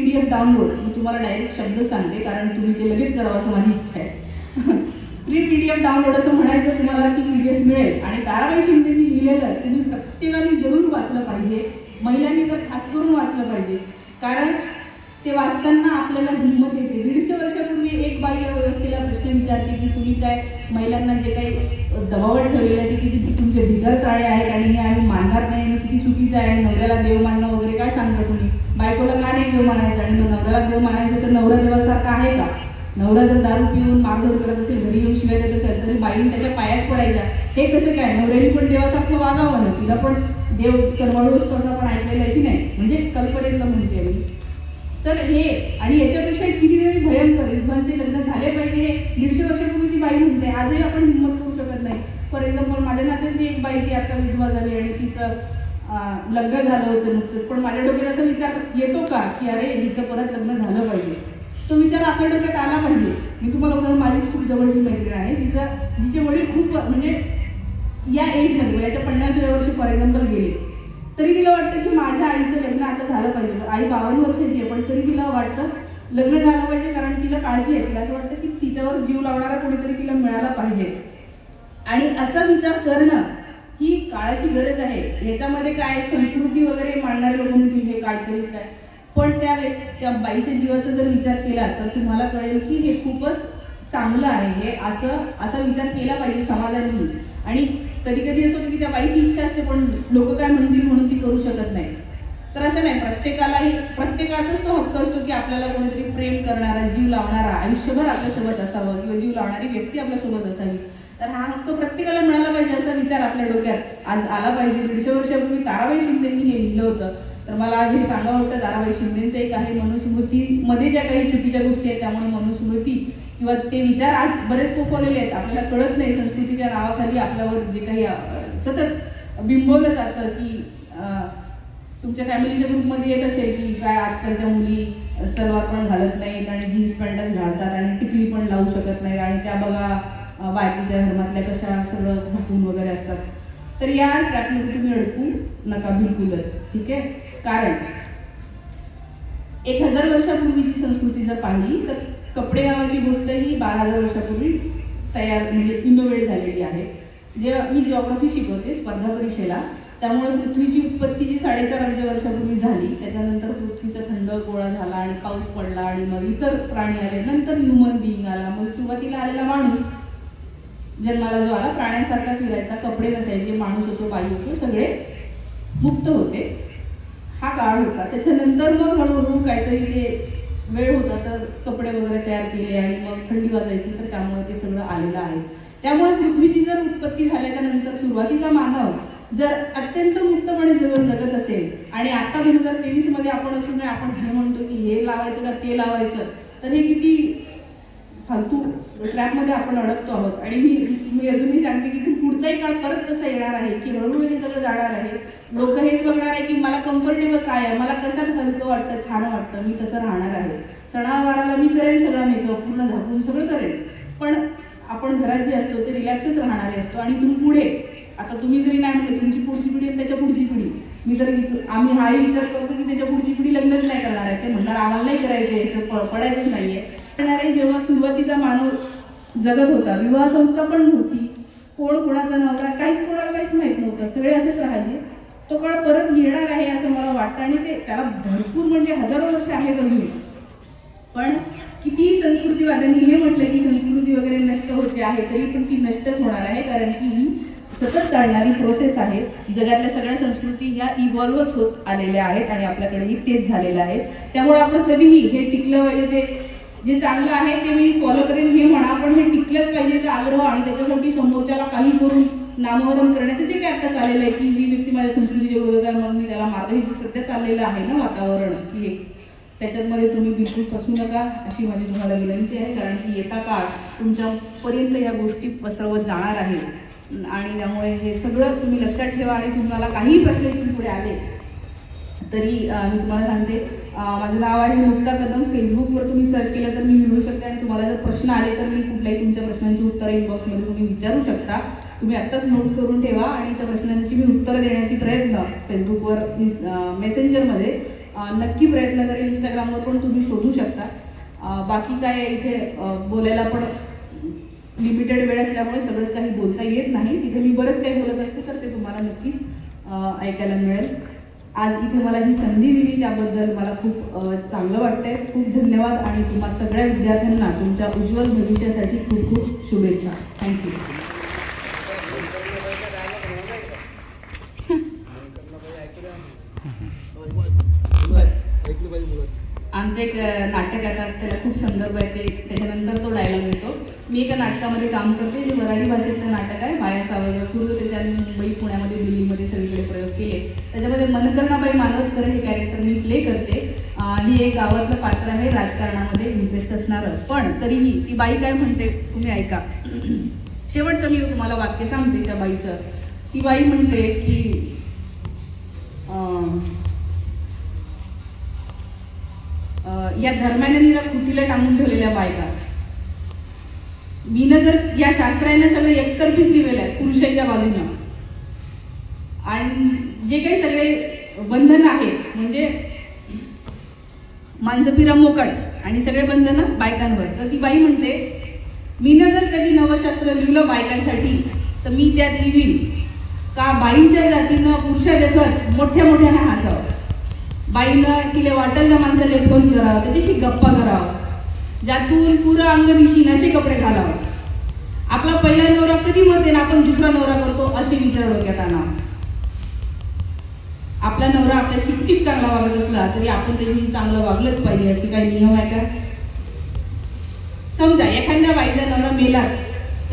PDF download, मी तुम्हाला direct शब्द सांगते कारण तुम्ही ते लगेच करावं असं माझी इच्छा आहे. फ्री PDF डाउनलोड असं म्हणायचं, तुम्हाला ती PDF मिळेल. आणि ताराबाई शिंदेंनी लिहिलेलं तुम्ही प्रत्येकाने जरूर वाचलं पाहिजे, महिलांनी तर खास करून वाचलं पाहिजे. कारण ते वाचताना आपल्याला हिंमत येते. 150 वर्षापूर्वी एक बाई या व्यवस्थेला प्रश्न विचारते की तुम्ही काय महिलांना जे काही दबावात ठेवलेलं आहे ते किती तुमचे भिगर चाळे आहेत आणि हे आम्ही मानणार नाही आणि किती चुकीचं आहे, नवऱ्याला देव मानणं वगैरे काय सांगता तुम्ही, बायकोला का नाही देव मानायचं, आणि मग नवऱ्याला देव मानायचं तर नवरा देवासारखा आहे का? नवरा जर दारू पिऊन मारझोड करत असेल, घरी येऊन शिवाय देत असेल, तरी बाईने त्याच्या पायाच पडायच्या. हे कसं काय? नवऱ्याने पण देवासारखं वागावं ना, तिला पण देव कर्मळू असतो असं आपण ऐकलेलं आहे की नाही, म्हणजे कल्पनेतलं म्हणते मी. तर हे आणि याच्यापेक्षा कितीतरी भयंकर, विधवांचे लग्न झाले पाहिजे हे 150 वर्षापूर्वी ती बाई म्हणते. आजही आपण हिंमत करू शकत नाही. फॉर एक्झाम्पल माझ्या नात्यातली एक बाई जी आता विधवा झाली आणि तिचं लग्न झालं होतं नुकतंच, पण माझ्या डोक्यात असा विचार येतो का की अरे हिचं परत लग्न झालं पाहिजे. तो विचार आपल्या डोक्यात आला पाहिजे. मी तुम्हाला उदाहरण, माझी खूप जवळची मैत्रीण आहे, जिचे वडील खूप म्हणजे या एजमध्ये वयाच्या 50व्या वर्षी फॉर एक्झाम्पल गेले, तरी तिला वाटतं की माझ्या आईचं लग्न आता झालं पाहिजे. आई 52 वर्षाची आहे, पण तरी तिला वाटतं लग्न झालं पाहिजे कारण तिला काळजी आहे. तिला असं वाटतं की तिच्यावर जीव लावणारा कोणीतरी तिला मिळाला पाहिजे. आणि असा विचार करणं ही काळाची गरज आहे. ह्याच्यामध्ये काय संस्कृती वगैरे मांडणारे लोक म्हणतील हे काहीतरीच काय, पण त्या बाईच्या जीवाचा जर विचार केला तर तुम्हाला कळेल की हे खूपच चांगलं आहे. हे असा विचार केला पाहिजे समाजाने. आणि कधी कधी असं होतं की त्या बाईची इच्छा असते पण लोक काय म्हणतील म्हणून ती करू शकत नाही. तर असं नाही, प्रत्येकाचाच तो हक्क असतो की आपल्याला कोणीतरी प्रेम करणारा, जीव लावणारा, आयुष्यभर आपल्यासोबत असावं किंवा जीव लावणारी व्यक्ती आपल्यासोबत असावी. तर हा हक्क प्रत्येकाला मिळाला पाहिजे असा विचार आपल्या डोक्यात आज आला पाहिजे. 150 वर्षापूर्वी ताराबाई शिंदेंनी हे लिहिलं होतं. तर मला आज हे सांगावं वाटतं, ताराबाई शिंदेंचं एक आहे मनुस्मृतीमध्ये ज्या काही चुकीच्या गोष्टी आहेत त्यामुळे मनुस्मृती किंवा ते विचार आज बरेच फोफवलेले आहेत. आपल्याला कळत नाही, संस्कृतीच्या नावाखाली आपल्यावर जे काही सतत बिंबवलं जातं की तुमच्या फॅमिलीच्या ग्रुपमध्ये येत असेल की काय आजकालच्या मुली सलवार पण घालत नाहीत आणि जीन्स पॅन्टच घालतात आणि टिकली पण लावू शकत नाहीत आणि त्या बघा बायकीच्या धर्मातल्या कशा सगळं झाकून वगैरे असतात. तर या ट्रॅपमध्ये तुम्ही अडकू नका बिलकुलच. ठीक आहे. कारण 1000 वर्षापूर्वीची संस्कृती जर पाहिली तर कपडे नावाची गोष्ट ही 12,000 वर्षापूर्वी तयार म्हणजे इनोव्हेट झालेली आहे. जेव्हा मी जिओग्राफी शिकवते स्पर्धा परीक्षेला, त्यामुळे पृथ्वीची उत्पत्ती जी 4.5 अब्ज वर्षापूर्वी झाली, त्याच्यानंतर पृथ्वीचा थंड गोळा झाला आणि पाऊस पडला आणि मग इतर प्राणी आले, नंतर ह्युमन बिईंग आला, मग सुरुवातीला आलेला माणूस जन्माला जो आला प्राण्यांसारखा फिरायचा, कपडे नसायचे, माणूस असो बाई असो सगळे मुक्त होते. हा काळ होता. त्याच्यानंतर मग हळूहळू काहीतरी ते वेळ होता तर कपडे वगैरे तयार केले आणि मग थंडी वाजायची, तर त्यामुळे ते सगळं आलेलं आहे. त्यामुळे पृथ्वीची जर उत्पत्ती झाल्याच्या नंतर सुरुवातीचा मानव जर अत्यंत मुक्तपणे जीवन जगत असेल आणि आता 2023 मध्ये आपण असून आपण हे म्हणतो की हे लावायचं का ते लावायचं, तर हे किती फालतू ट्रॅपमध्ये आपण अडकतो आहोत. आणि मी अजूनही सांगते की पुढचाही काळ परत तसा येणार आहे की हळूहळू हे सगळं जाणार आहे. लोक हेच बघणार आहे की मला कम्फर्टेबल काय आहे, मला कशात हलकं वाटतं, छान वाटतं, मी तसं राहणार आहे. सणावाराला मी करेन सगळा मेकअप पूर्ण झाकून सगळं करेन, पण आपण घरात जे असतो ते रिलॅक्सच राहणारे असतो. आणि इथून पुढे आता तुम्ही जरी नाही म्हणले तुमची पुढची पिढी आणि त्याच्या पुढची पिढी, मी जर आम्ही हाही विचार करतो की त्याच्या पुढची पिढी लग्नच नाही करणार आहे, ते म्हणणार आम्हाला नाही करायचं, याचं पडायचंच नाहीये. जेव्हा सुरुवातीचा मानव जगत होता, विवाह संस्था पण नव्हती, कोण कोणाचा नवरा काहीच कोणाला काहीच माहित नव्हतं, सगळे असेच राहायचे. तो काळ परत येणार आहे असं मला वाटतं आणि ते त्याला भरपूर म्हणजे हजारो वर्ष आहेत अजून. पण कितीही संस्कृतीवाद्यांनी हे म्हटलं की संस्कृती वगैरे नष्ट होते आहे, तरी पण ती नष्टच होणार आहे कारण की ही सतत चालणारी प्रोसेस आहे. जगातल्या सगळ्या संस्कृती ह्या इव्हॉल्वच होत आलेल्या आहेत आणि आपल्याकडेही तेच झालेलं आहे. त्यामुळे आपण कधीही हे टिकलं पाहिजे, ते जे चांगलं आहे ते मी फॉलो करेन हे म्हणा, पण हे टिकलंच पाहिजे आग्रह आणि त्याच्यासाठी समोरच्याला काही करून नामोहरम करण्याचं जे काही आता चाललेलं आहे की ही व्यक्ती माझ्या संस्कृतीच्या विरोधात आहे म्हणून मी त्याला मारतो, हे सध्या चाललेलं आहे ना वातावरण, की हे त्याच्यामध्ये तुम्ही बिलकुल फसू नका अशी माझी तुम्हाला विनंती आहे. कारण की येता काळ तुमच्यापर्यंत या गोष्टी पसरवत जाणार आहे आणि त्यामुळे हे सगळं तुम्ही लक्षात ठेवा. आणि तुम्हाला काही प्रश्न इथून पुढे आले तरी मी तुम्हाला सांगते, माझं नाव आहे मुक्ता कदम. फेसबुकवर तुम्ही सर्च केलं तर मी मिळू शकते आणि तुम्हाला जर प्रश्न आले तर मी कुठल्याही तुमच्या प्रश्नांची उत्तरं इनबॉक्समध्ये तुम्ही विचारू शकता. तुम्ही आत्ताच नोट करून ठेवा आणि त्या प्रश्नांची मी उत्तरं देण्याची प्रयत्न फेसबुकवर मेसेंजरमध्ये नक्की प्रयत्न करेन. इंस्टाग्रामवर पण बाकी काय इथे बोलायला पण लिमिटेड वेळ असल्यामुळे सगळंच काही बोलता येत नाही. तिथे मी बरंच काही बोलत असते तर ते तुम्हाला नक्कीच ऐकायला मिळेल. आज इथे मला ही संधी दिली त्याबद्दल मला खूप चांगलं वाटतंय. खूप धन्यवाद आणि तुम्हा सगळ्या विद्यार्थ्यांना तुमच्या उज्ज्वल भविष्यासाठी खूप खूप शुभेच्छा. थँक्यू. आमचं एक नाटक आता त्याला खूप संदर्भ आहे ते त्याच्यानंतर तो डायलॉग येतो. मी एका नाटकामध्ये काम करते जे वऱ्हाडी भाषेतलं नाटक आहे. माया सावरकर पूर्व त्याचे आम्ही मुंबई पुण्यामध्ये दिल्लीमध्ये सगळीकडे प्रयोग केले. त्याच्यामध्ये मनकर्णाबाई मानवतकर हे कॅरेक्टर मी प्ले करते. ही एक गावातलं पात्र आहे राजकारणामध्ये इंटरेस्ट असणारं. पण तरीही ती बाई काय म्हणते तुम्ही ऐका. शेवटचं मी तुम्हाला वाक्य सांगते त्या बाईचं. ती बाई म्हणते की या धर्माने निरा कृतीला टांगून ठेवलेल्या बायका. मीनं जर या शास्त्राने सगळे एकतर्फीच लिहिलेलं आहे पुरुषाच्या बाजूनं. आणि जे काही सगळे बंधन आहेत म्हणजे माणसपिरा मोकट आणि सगळे बंधन बायकांवर. तर ती बाई म्हणते मीनं जर कधी नवशास्त्र लिहिलं बायकांसाठी तर मी त्यात लिहीन का बाईच्या जातीनं पुरुषादेखत मोठ्या मोठ्यानं हसावं. बाईनं तिला वाटेल त्या माणसाला फोन करावं त्याच्याशी गप्पा करावं. ज्यातून पुरं अंग दिशीन असे कपडे घालावं. आपला पहिला नवरा कधी मरते ना आपण दुसरा नवरा करतो असे विचार डोक्यात आणावं. आपला नवरा आपल्याशी किती चांगला वागत असला तरी आपण त्याच्याशी चांगलं वागलंच पाहिजे असे काही नियम आहे का. समजा एखाद्या बाईचा नवरा मेलाच